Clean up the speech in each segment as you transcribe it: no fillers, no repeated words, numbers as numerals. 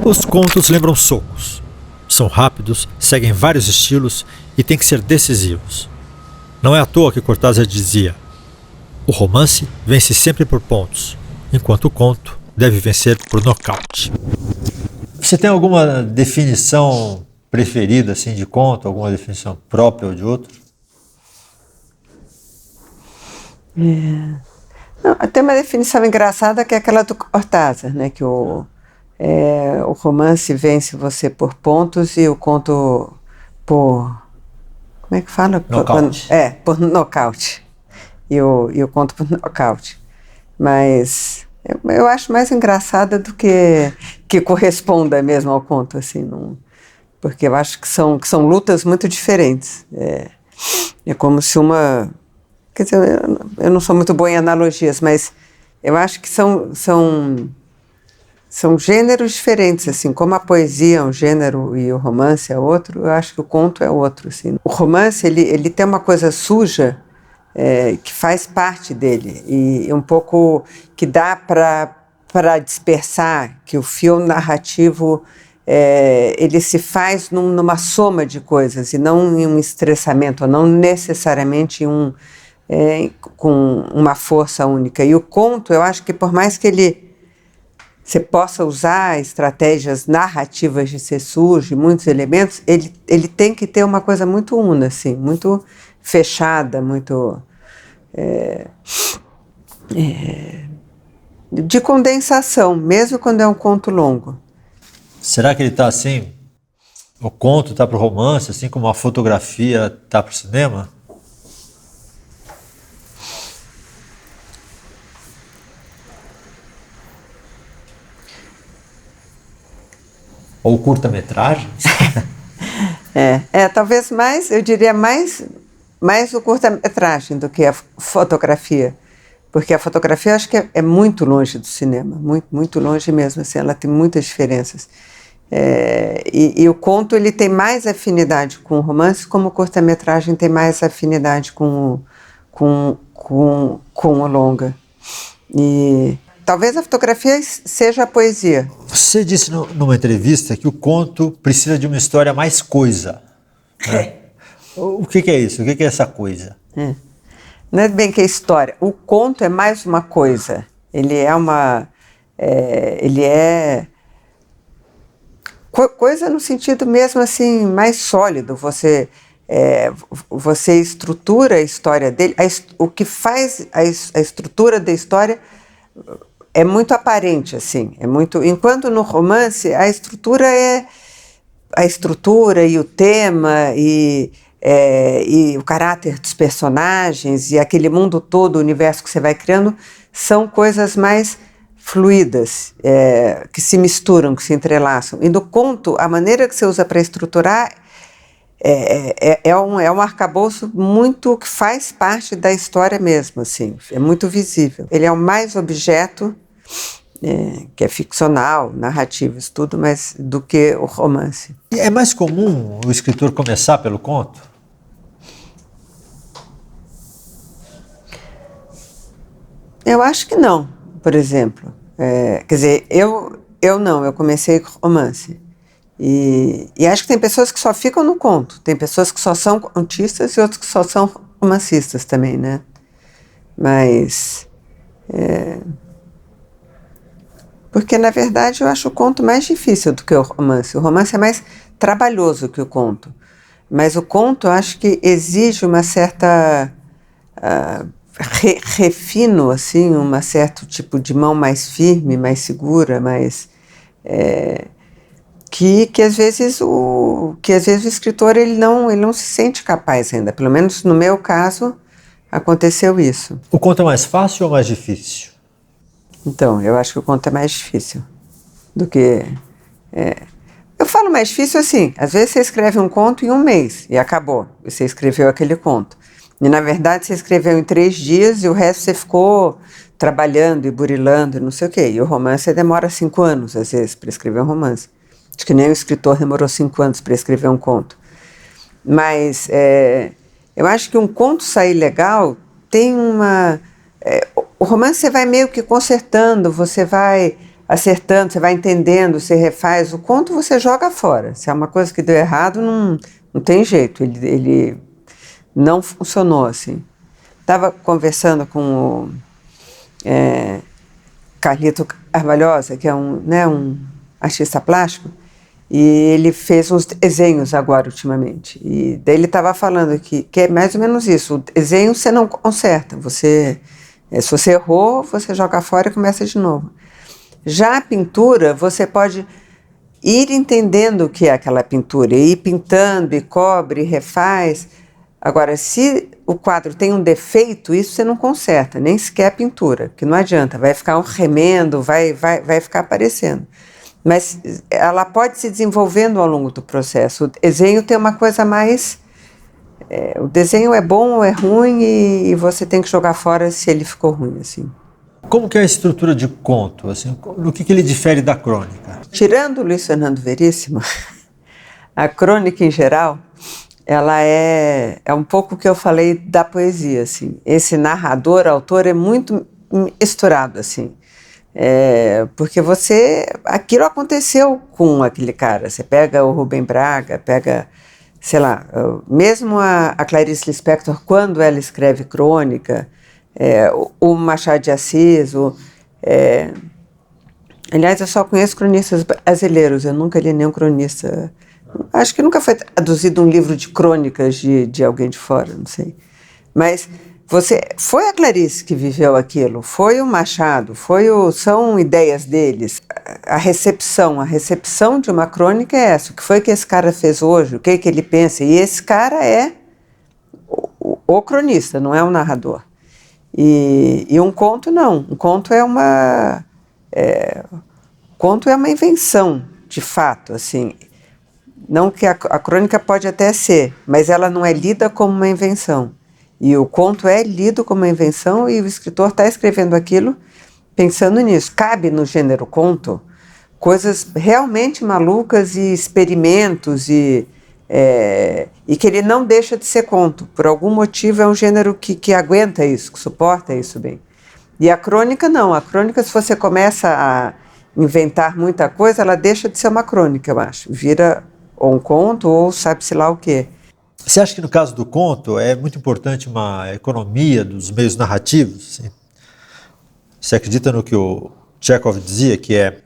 Os contos lembram socos. São rápidos, seguem vários estilos e têm que ser decisivos. Não é à toa que Cortázar dizia: o romance vence sempre por pontos, enquanto o conto deve vencer por nocaute. Você tem alguma definição preferida assim, de conto? Alguma definição própria ou de outro? Não, tem uma definição engraçada que é aquela do Cortázar, né? Que o romance vence você por pontos e o conto por... Como é que fala? Nocaute. Por nocaute. E o conto por nocaute. Mas eu acho mais engraçada do que corresponda mesmo ao conto, assim, não, porque eu acho que são lutas muito diferentes. É como se uma... Quer dizer, eu não sou muito boa em analogias, mas eu acho que são gêneros diferentes, assim, como a poesia é um gênero e o romance é outro, eu acho que o conto é outro, assim. O romance, ele tem uma coisa suja, que faz parte dele, e um pouco que dá para dispersar, que o fio narrativo, ele se faz numa soma de coisas, e não em um estressamento, ou não necessariamente com uma força única. E o conto, eu acho que por mais que você possa usar estratégias narrativas de ser sujo, muitos elementos, ele tem que ter uma coisa muito una, assim, muito fechada, muito de condensação, mesmo quando é um conto longo. Será que ele está assim? O conto está para o romance, assim como a fotografia está para o cinema? Ou curta-metragem? Talvez mais, eu diria mais o curta-metragem do que a fotografia. Porque a fotografia eu acho que é muito longe do cinema, muito, muito longe mesmo, assim, ela tem muitas diferenças. E o conto ele tem mais afinidade com o romance, como o curta-metragem tem mais afinidade com o longa. E talvez a fotografia seja a poesia. Você disse numa entrevista que o conto precisa de uma história mais coisa. Né? O que é isso? O que é essa coisa? Não é bem que é história. O conto é mais uma coisa. Ele é coisa no sentido mesmo assim, mais sólido. Você estrutura a história dele. O que faz a estrutura da história é muito aparente, assim. Enquanto no romance a estrutura e o tema e o caráter dos personagens e aquele mundo todo, o universo que você vai criando, são coisas mais fluidas, que se misturam, que se entrelaçam. E no conto, a maneira que você usa para estruturar é um arcabouço muito que faz parte da história mesmo, assim, é muito visível. Ele é o mais objeto, que é ficcional, narrativo, isso tudo, mas do que o romance. E é mais comum o escritor começar pelo conto? Eu acho que não, por exemplo. Quer dizer, eu comecei com romance. E acho que tem pessoas que só ficam no conto. Tem pessoas que só são contistas e outras que só são romancistas também, né? Mas... porque, na verdade, eu acho o conto mais difícil do que o romance. O romance é mais trabalhoso que o conto. Mas o conto, eu acho que exige uma certa... refino, assim, um certo tipo de mão mais firme, mais segura, mais... que às vezes o escritor ele não se sente capaz ainda. Pelo menos no meu caso, aconteceu isso. O conto é mais fácil ou mais difícil? Então, eu acho que o conto é mais difícil do que... Eu falo mais difícil assim, às vezes você escreve um conto em um mês e acabou, você escreveu aquele conto. E na verdade você escreveu em 3 dias e o resto você ficou trabalhando e burilando e não sei o quê. E o romance demora 5 anos, às vezes, para escrever um romance. Acho que nem o escritor demorou 5 anos para escrever um conto. Mas eu acho que um conto sair legal tem uma... o romance você vai meio que consertando, você vai acertando, você vai entendendo, você refaz. O conto você joga fora. Se é uma coisa que deu errado, não tem jeito. Ele não funcionou assim. Estava conversando com o Carlito Carvalhosa, que é um artista plástico, e ele fez uns desenhos agora ultimamente. E daí ele estava falando que é mais ou menos isso. O desenho você não conserta. Se você errou, você joga fora e começa de novo. Já a pintura, você pode ir entendendo o que é aquela pintura, ir pintando, e cobre, e refaz. Agora, se o quadro tem um defeito, isso você não conserta, nem sequer a pintura, que não adianta, vai ficar um remendo, vai ficar aparecendo. Mas ela pode se desenvolvendo ao longo do processo. O desenho tem uma coisa mais... o desenho é bom ou é ruim e você tem que jogar fora se ele ficou ruim, assim. Como que é a estrutura de conto? Assim, no que ele difere da crônica? Tirando o Luiz Fernando Veríssimo, a crônica em geral, ela é um pouco o que eu falei da poesia, assim. Esse narrador, autor, é muito misturado, assim. Porque aquilo aconteceu com aquele cara. Você pega o Rubem Braga, pega, sei lá, mesmo a Clarice Lispector, quando ela escreve crônica, o Machado de Assis, aliás, eu só conheço cronistas brasileiros, eu nunca li nenhum cronista. Acho que nunca foi traduzido um livro de crônicas de alguém de fora, não sei. Mas foi a Clarice que viveu aquilo, foi o Machado, são ideias deles. A recepção de uma crônica é essa. O que foi que esse cara fez hoje? O que ele pensa? E esse cara é o cronista, não é o narrador. E um conto não. Um conto é uma invenção, de fato, assim. Não que a crônica pode até ser, mas ela não é lida como uma invenção. E o conto é lido como uma invenção e o escritor está escrevendo aquilo pensando nisso. Cabe no gênero conto coisas realmente malucas e experimentos e que ele não deixa de ser conto. Por algum motivo é um gênero que aguenta isso, que suporta isso bem. E a crônica não. A crônica, se você começa a inventar muita coisa, ela deixa de ser uma crônica, eu acho. Vira ou um conto ou sabe-se lá o quê. Você acha que no caso do conto é muito importante uma economia dos meios narrativos? Assim? Você acredita no que o Chekhov dizia, que é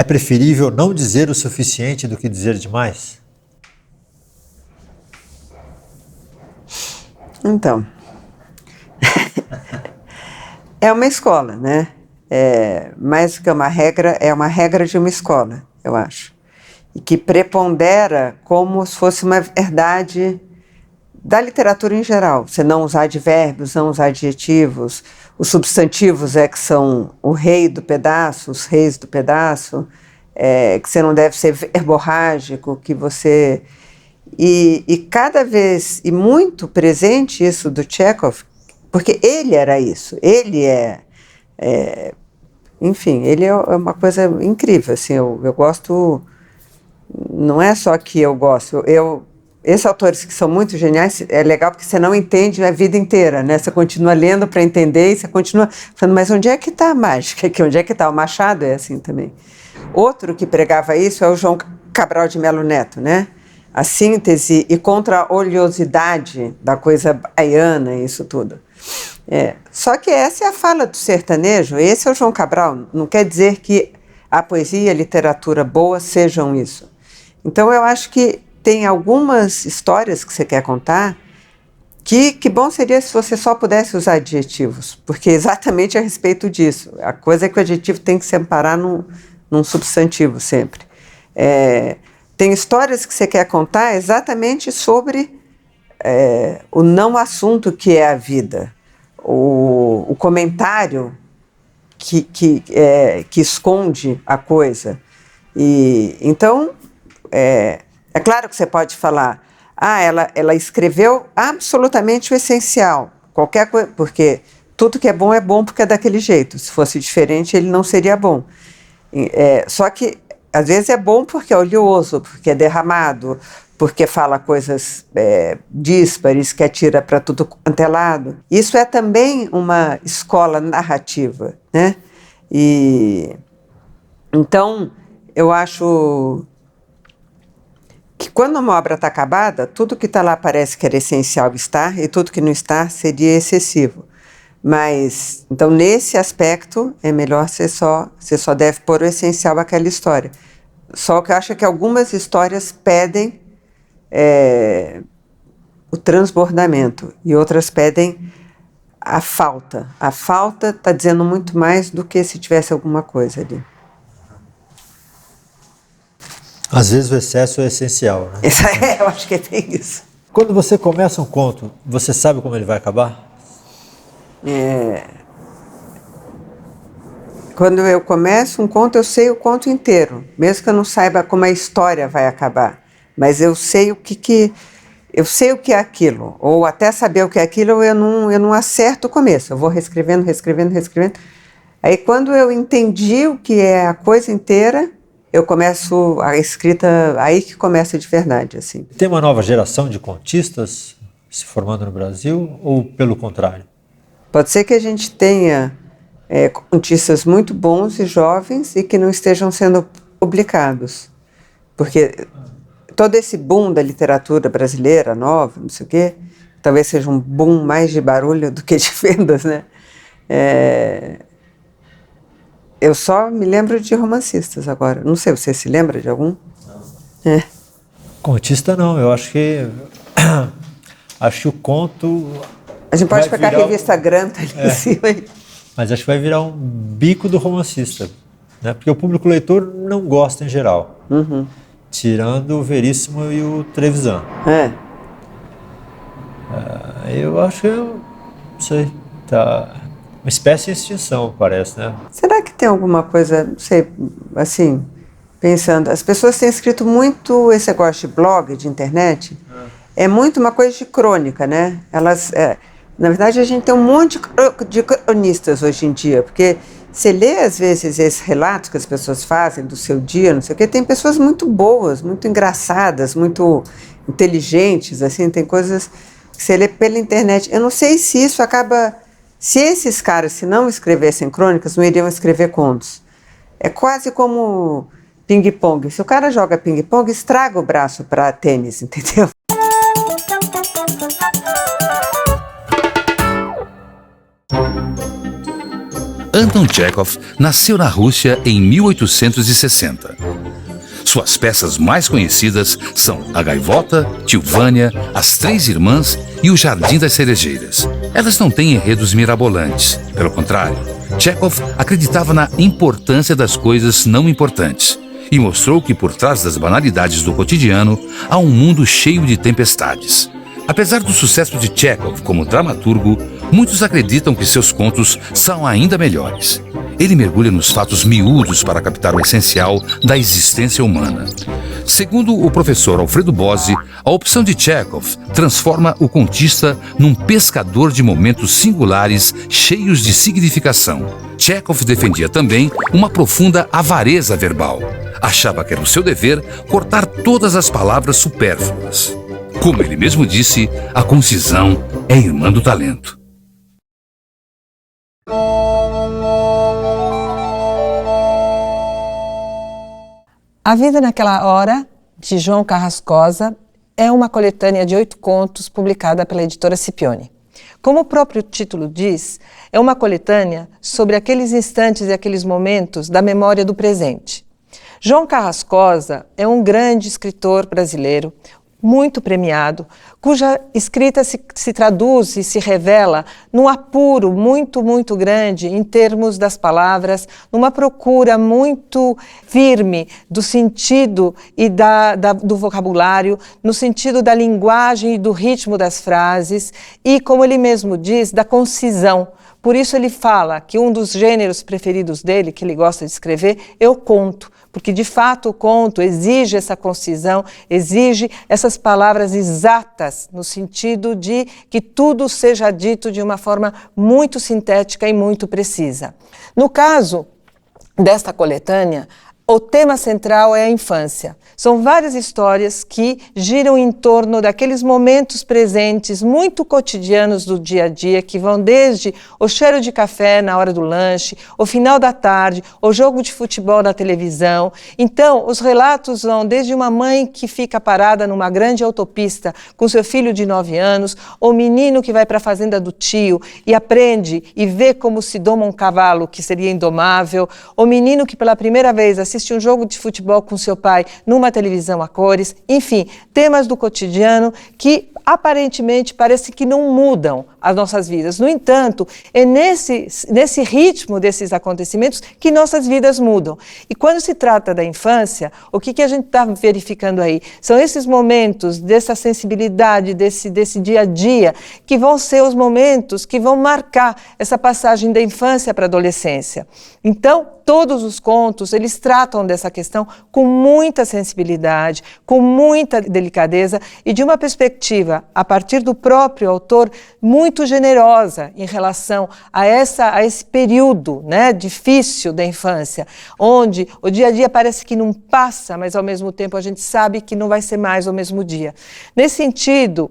preferível não dizer o suficiente do que dizer demais? Então, é uma escola, né? Mais do que uma regra, é uma regra de uma escola, eu acho. E que prepondera como se fosse uma verdade da literatura em geral. Você não usar advérbios, não usar adjetivos. Os substantivos que são o rei do pedaço, os reis do pedaço, que você não deve ser verborrágico, que você... E cada vez, e muito presente isso do Chekhov, porque ele era isso, ele enfim, ele é uma coisa incrível, assim, eu gosto, não é só que eu gosto, esses autores que são muito geniais, é legal porque você não entende a vida inteira, né? Você continua lendo para entender e você continua falando, mas onde é que está a mágica aqui? Onde é que está? O Machado é assim também. Outro que pregava isso é o João Cabral de Melo Neto, né? A síntese e contra a oleosidade da coisa baiana e isso tudo. Só que essa é a fala do sertanejo, esse é o João Cabral, não quer dizer que a poesia e a literatura boa sejam isso. Então eu acho que tem algumas histórias que você quer contar que bom seria se você só pudesse usar adjetivos, porque é exatamente a respeito disso. A coisa é que o adjetivo tem que se amparar num substantivo sempre. Tem histórias que você quer contar exatamente sobre o não assunto que é a vida, o comentário que esconde a coisa. E então, é claro que você pode falar, ela escreveu absolutamente o essencial, qualquer coisa, porque tudo que é bom porque é daquele jeito. Se fosse diferente, ele não seria bom. Só que às vezes é bom porque é oleoso, porque é derramado, porque fala coisas díspares, que atira para tudo quanto é lado. Isso é também uma escola narrativa, né? E Então, eu acho que quando uma obra está acabada, tudo que está lá parece que era essencial estar e tudo que não está seria excessivo. Mas, então, nesse aspecto, é melhor você só deve pôr o essencial àquela história. Só que eu acho que algumas histórias pedem o transbordamento e outras pedem a falta. A falta está dizendo muito mais do que se tivesse alguma coisa ali. Às vezes o excesso é essencial, né? Eu acho que é bem isso. Quando você começa um conto, você sabe como ele vai acabar? Quando eu começo um conto, eu sei o conto inteiro, mesmo que eu não saiba como a história vai acabar. Mas eu sei eu sei o que é aquilo, ou até saber o que é aquilo, eu não acerto o começo. Eu vou reescrevendo. Aí quando eu entendi o que é a coisa inteira, eu começo a escrita, aí que começa de verdade, assim. Tem uma nova geração de contistas se formando no Brasil, ou pelo contrário? Pode ser que a gente tenha contistas muito bons e jovens e que não estejam sendo publicados. Porque todo esse boom da literatura brasileira nova, não sei o quê, talvez seja um boom mais de barulho do que de vendas, né? Eu só me lembro de romancistas agora. Não sei, você se lembra de algum? Não. Contista não, eu acho que o conto... A gente pode pegar a revista Granta ali em cima. Mas acho que vai virar um bico do romancista, né? Porque o público leitor não gosta em geral. Uhum. Tirando o Veríssimo e o Trevisan. Eu acho que, não sei, tá uma espécie de extinção, parece, né? Será que tem alguma coisa, não sei, assim, pensando, as pessoas têm escrito muito esse negócio de blog, de internet, é muito uma coisa de crônica, né? Na verdade, a gente tem um monte de cronistas hoje em dia, porque você lê, às vezes, esses relatos que as pessoas fazem do seu dia, não sei o quê, tem pessoas muito boas, muito engraçadas, muito inteligentes, assim, tem coisas que você lê pela internet. Eu não sei se isso acaba... Se esses caras, se não escrevessem crônicas, não iriam escrever contos. É quase como ping-pong. Se o cara joga ping-pong, estraga o braço para tênis, entendeu? Anton Tchekhov nasceu na Rússia em 1860. Suas peças mais conhecidas são A Gaivota, Tio Vânia, As Três Irmãs e O Jardim das Cerejeiras. Elas não têm enredos mirabolantes. Pelo contrário, Tchekhov acreditava na importância das coisas não importantes e mostrou que por trás das banalidades do cotidiano há um mundo cheio de tempestades. Apesar do sucesso de Tchekhov como dramaturgo, muitos acreditam que seus contos são ainda melhores. Ele mergulha nos fatos miúdos para captar o essencial da existência humana. Segundo o professor Alfredo Bozzi, a opção de Tchekhov transforma o contista num pescador de momentos singulares cheios de significação. Tchekhov defendia também uma profunda avareza verbal. Achava que era o seu dever cortar todas as palavras supérfluas. Como ele mesmo disse, a concisão é irmã do talento. A Vida Naquela Hora, de João Carrascosa, é uma coletânea de 8 contos publicada pela editora Scipione. Como o próprio título diz, é uma coletânea sobre aqueles instantes e aqueles momentos da memória do presente. João Carrascosa é um grande escritor brasileiro, muito premiado, cuja escrita se traduz e se revela num apuro muito, muito grande em termos das palavras, numa procura muito firme do sentido e do vocabulário, no sentido da linguagem e do ritmo das frases e, como ele mesmo diz, da concisão. Por isso ele fala que um dos gêneros preferidos dele, que ele gosta de escrever, é o conto, porque de fato o conto exige essa concisão, exige essas palavras exatas, no sentido de que tudo seja dito de uma forma muito sintética e muito precisa. No caso desta coletânea, o tema central é a infância. São várias histórias que giram em torno daqueles momentos presentes, muito cotidianos do dia a dia, que vão desde o cheiro de café na hora do lanche, o final da tarde, o jogo de futebol na televisão. Então, os relatos vão desde uma mãe que fica parada numa grande autopista com seu filho de 9 anos, o menino que vai para a fazenda do tio e aprende e vê como se doma um cavalo que seria indomável, o menino que pela primeira vez assiste um jogo de futebol com seu pai numa televisão a cores, enfim, temas do cotidiano que aparentemente parece que não mudam as nossas vidas. No entanto, é nesse ritmo desses acontecimentos que nossas vidas mudam. E quando se trata da infância, o que a gente está verificando aí? São esses momentos dessa sensibilidade, desse dia a dia, que vão ser os momentos que vão marcar essa passagem da infância para a adolescência. Então, todos os contos, eles tratam dessa questão com muita sensibilidade, com muita delicadeza e de uma perspectiva, a partir do próprio autor, muito generosa em relação a esse período, né, difícil da infância, onde o dia a dia parece que não passa, mas ao mesmo tempo a gente sabe que não vai ser mais o mesmo dia. Nesse sentido,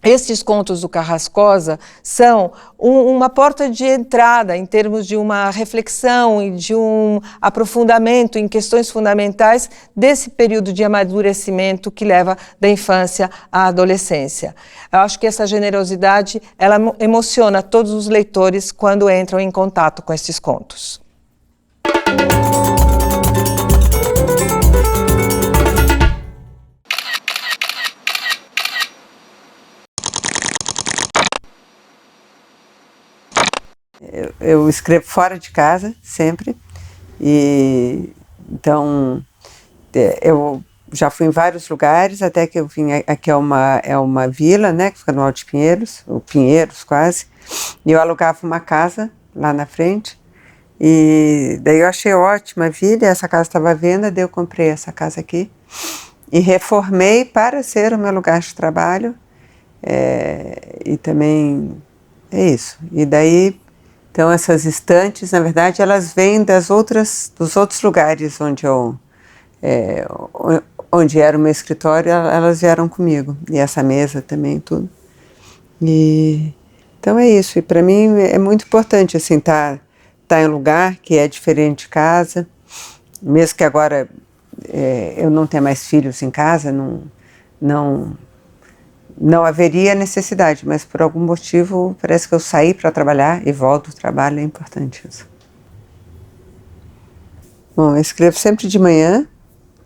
estes contos do Carrascosa são uma porta de entrada em termos de uma reflexão e de um aprofundamento em questões fundamentais desse período de amadurecimento que leva da infância à adolescência. Eu acho que essa generosidade, ela emociona todos os leitores quando entram em contato com esses contos. Eu escrevo fora de casa, sempre, e então eu já fui em vários lugares, até que eu vim, aqui é uma vila, né, que fica no Alto de Pinheiros, ou Pinheiros quase, e eu alugava uma casa lá na frente, e daí eu achei ótima a vila, essa casa estava à venda, daí eu comprei essa casa aqui, e reformei para ser o meu lugar de trabalho, e também é isso, e daí... Então, essas estantes, na verdade, elas vêm dos outros lugares onde era o meu escritório, elas vieram comigo. E essa mesa também, tudo. Então, é isso. E para mim é muito importante, assim, tá em um lugar que é diferente de casa. Mesmo que agora eu não tenha mais filhos em casa, não haveria necessidade, mas por algum motivo parece que eu saí para trabalhar e volto ao trabalho, é importante isso. Bom, eu escrevo sempre de manhã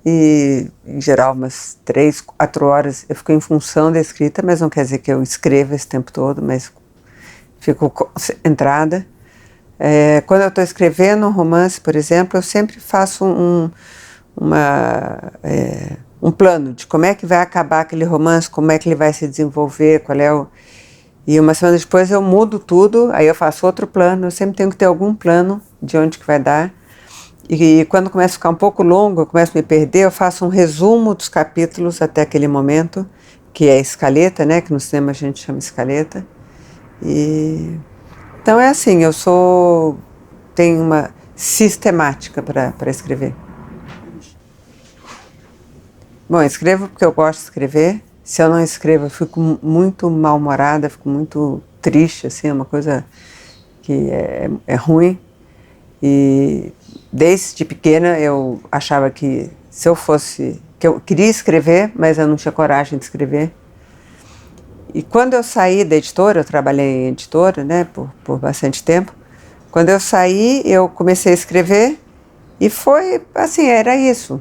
e, em geral, umas 3, 4 horas eu fico em função da escrita, mas não quer dizer que eu escreva esse tempo todo, mas fico concentrada. Quando eu estou escrevendo um romance, por exemplo, eu sempre faço um plano de como é que vai acabar aquele romance, como é que ele vai se desenvolver, E uma semana depois eu mudo tudo, aí eu faço outro plano, eu sempre tenho que ter algum plano de onde que vai dar. E quando começa a ficar um pouco longo, eu começo a me perder, eu faço um resumo dos capítulos até aquele momento, que é a escaleta, né, que no cinema a gente chama escaleta. Então é assim, tenho uma sistemática para escrever. Bom, eu escrevo porque eu gosto de escrever. Se eu não escrevo, eu fico muito mal-humorada, fico muito triste, assim, é uma coisa que é ruim. E desde pequena eu achava que que eu queria escrever, mas eu não tinha coragem de escrever. E quando eu saí da editora, eu trabalhei em editora, né, por bastante tempo. Quando eu saí, eu comecei a escrever. E foi assim, era isso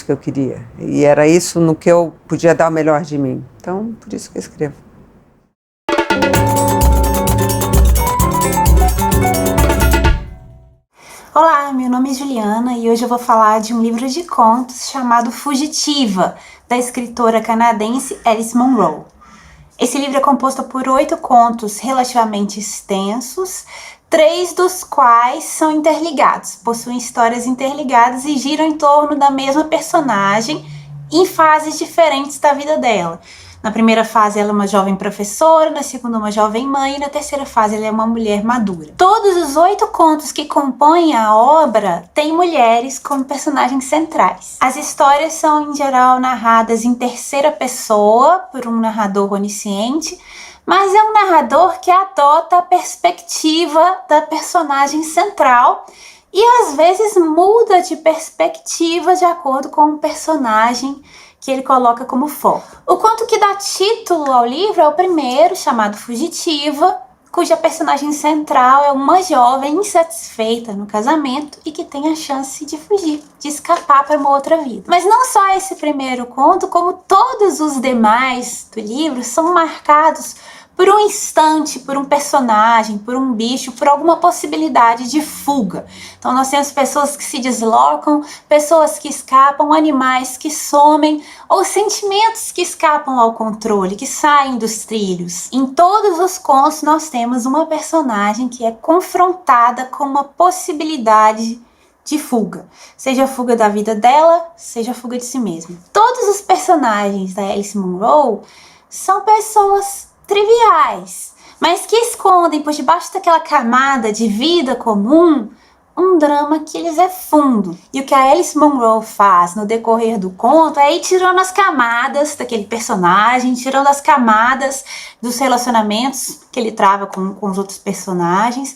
que eu queria. E era isso no que eu podia dar o melhor de mim. Então, por isso que eu escrevo. Olá, meu nome é Juliana e hoje eu vou falar de um livro de contos chamado Fugitiva, da escritora canadense Alice Munro. Esse livro é composto por 8 contos relativamente extensos, 3 dos quais são interligados, possuem histórias interligadas e giram em torno da mesma personagem em fases diferentes da vida dela. Na primeira fase ela é uma jovem professora, na segunda uma jovem mãe e na terceira fase ela é uma mulher madura. Todos os 8 contos que compõem a obra têm mulheres como personagens centrais. As histórias são em geral narradas em terceira pessoa por um narrador onisciente, mas é um narrador que adota a perspectiva da personagem central e às vezes muda de perspectiva de acordo com o personagem que ele coloca como foco. O conto que dá título ao livro é o primeiro, chamado Fugitiva, cuja personagem central é uma jovem insatisfeita no casamento e que tem a chance de fugir, de escapar para uma outra vida. Mas não só esse primeiro conto, como todos os demais do livro são marcados por um instante, por um personagem, por um bicho, por alguma possibilidade de fuga. Então nós temos pessoas que se deslocam, pessoas que escapam, animais que somem, ou sentimentos que escapam ao controle, que saem dos trilhos. Em todos os contos nós temos uma personagem que é confrontada com uma possibilidade de fuga. Seja a fuga da vida dela, seja a fuga de si mesma. Todos os personagens da Alice Munro são pessoas triviais, mas que escondem por debaixo daquela camada de vida comum um drama que lhes é fundo. E o que a Alice Munro faz no decorrer do conto é ir tirando as camadas daquele personagem, tirando as camadas dos relacionamentos que ele trava com os outros personagens,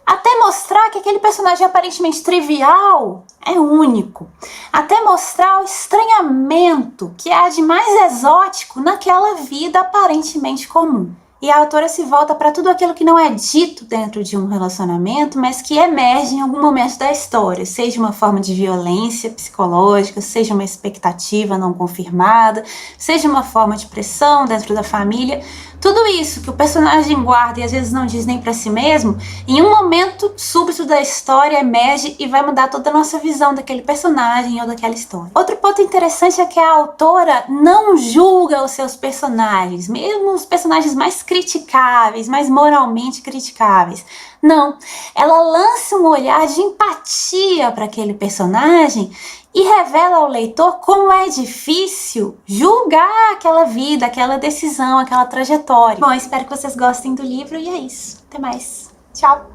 até mostrar que aquele personagem aparentemente trivial é único, até mostrar o estranhamento que há de mais exótico naquela vida aparentemente comum. E a autora se volta para tudo aquilo que não é dito dentro de um relacionamento, mas que emerge em algum momento da história, seja uma forma de violência psicológica, seja uma expectativa não confirmada, seja uma forma de pressão dentro da família. Tudo isso que o personagem guarda e às vezes não diz nem para si mesmo, em um momento súbito da história emerge e vai mudar toda a nossa visão daquele personagem ou daquela história. Outro ponto interessante é que a autora não julga os seus personagens, mesmo os personagens mais criticáveis, mais moralmente criticáveis. Não, ela lança um olhar de empatia para aquele personagem e revela ao leitor como é difícil julgar aquela vida, aquela decisão, aquela trajetória. Bom, espero que vocês gostem do livro e é isso. Até mais. Tchau!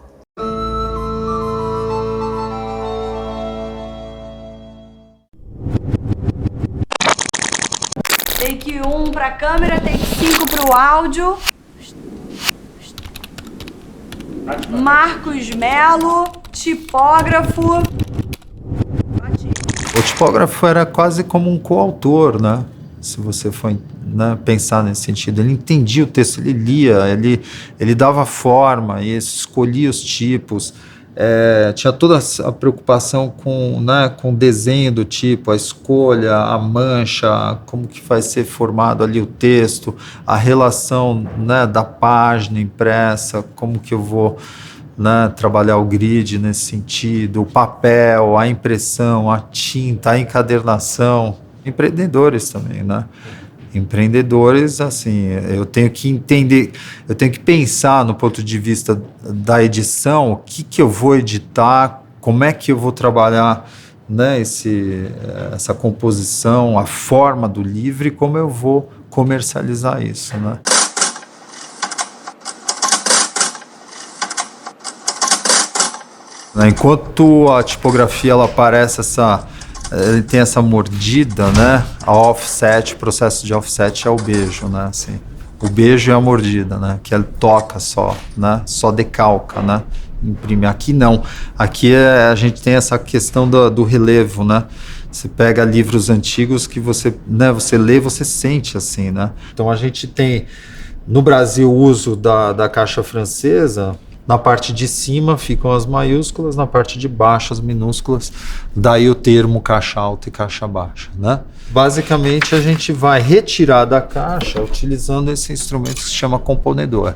Take 1 pra câmera, take 5 pro áudio. Marcos Melo, tipógrafo. O tipógrafo era quase como um coautor, né? Se você for, né, pensar nesse sentido. Ele entendia o texto, ele lia, ele dava forma, ele escolhia os tipos. Tinha toda a preocupação com o desenho do tipo, a escolha, a mancha, como que vai ser formado ali o texto, a relação, né, da página impressa, como que eu vou, né, trabalhar o grid nesse sentido, o papel, a impressão, a tinta, a encadernação. Empreendedores também, né? Empreendedores, assim, eu tenho que entender, eu tenho que pensar no ponto de vista da edição, o que eu vou editar, como é que eu vou trabalhar, né, essa composição, a forma do livro e como eu vou comercializar isso, né? Enquanto a tipografia ela parece ele tem essa mordida, né? A offset, o processo de offset é o beijo, né? Assim, o beijo é a mordida, né? Que ele toca só, né? Só decalca, né? Imprime. Aqui não. Aqui a gente tem essa questão do relevo, né? Você pega livros antigos que você, né? Você lê, você sente assim, né? Então a gente tem no Brasil o uso da caixa francesa. Na parte de cima ficam as maiúsculas, na parte de baixo as minúsculas, daí o termo caixa alta e caixa baixa, né? Basicamente a gente vai retirar da caixa utilizando esse instrumento que se chama componedor.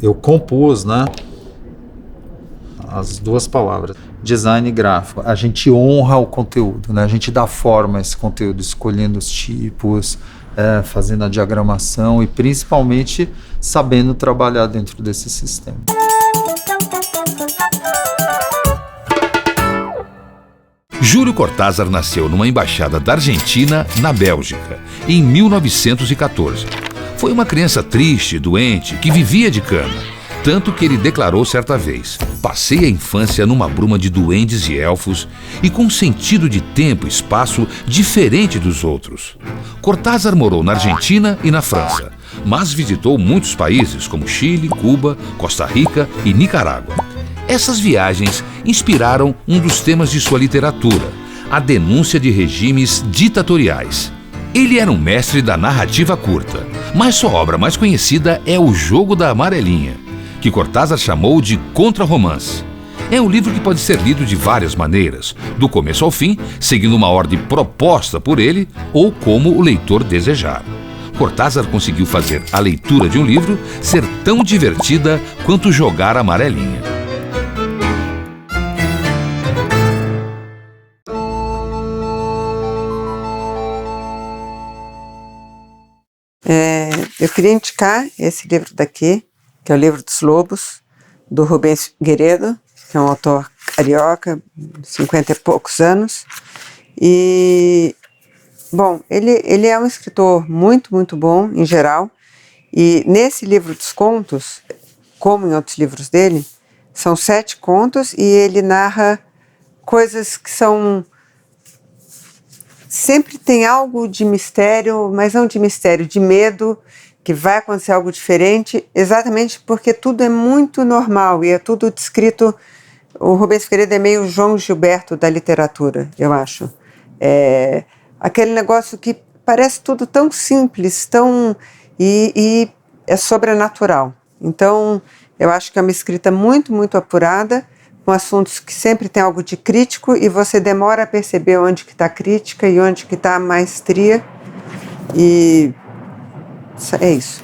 Eu compus, né, as duas palavras. Design gráfico, a gente honra o conteúdo, né? A gente dá forma a esse conteúdo, escolhendo os tipos, fazendo a diagramação e principalmente sabendo trabalhar dentro desse sistema. Júlio Cortázar nasceu numa embaixada da Argentina na Bélgica, em 1914. Foi uma criança triste, doente, que vivia de cana. Tanto que ele declarou certa vez: passei a infância numa bruma de duendes e elfos e com um sentido de tempo e espaço diferente dos outros. Cortázar morou na Argentina e na França, mas visitou muitos países como Chile, Cuba, Costa Rica e Nicarágua. Essas viagens inspiraram um dos temas de sua literatura, a denúncia de regimes ditatoriais. Ele era um mestre da narrativa curta, mas sua obra mais conhecida é O Jogo da Amarelinha, que Cortázar chamou de contra-romance. É um livro que pode ser lido de várias maneiras, do começo ao fim, seguindo uma ordem proposta por ele ou como o leitor desejar. Cortázar conseguiu fazer a leitura de um livro ser tão divertida quanto jogar amarelinha. Eu queria indicar esse livro daqui, que é o Livro dos Lobos, do Rubens Figueiredo, que é um autor carioca, 50 e poucos anos. E, bom, ele é um escritor muito, muito bom, em geral. E nesse livro dos contos, como em outros livros dele, são 7 contos e ele narra coisas que são... Sempre tem algo de mistério, mas não de mistério, de medo, que vai acontecer algo diferente, exatamente porque tudo é muito normal e é tudo descrito. O Rubens Figueiredo é meio João Gilberto da literatura, eu acho. É aquele negócio que parece tudo tão simples, e é sobrenatural. Então, eu acho que é uma escrita muito, muito apurada, com assuntos que sempre tem algo de crítico e você demora a perceber onde que está a crítica e onde que está a maestria. E é isso.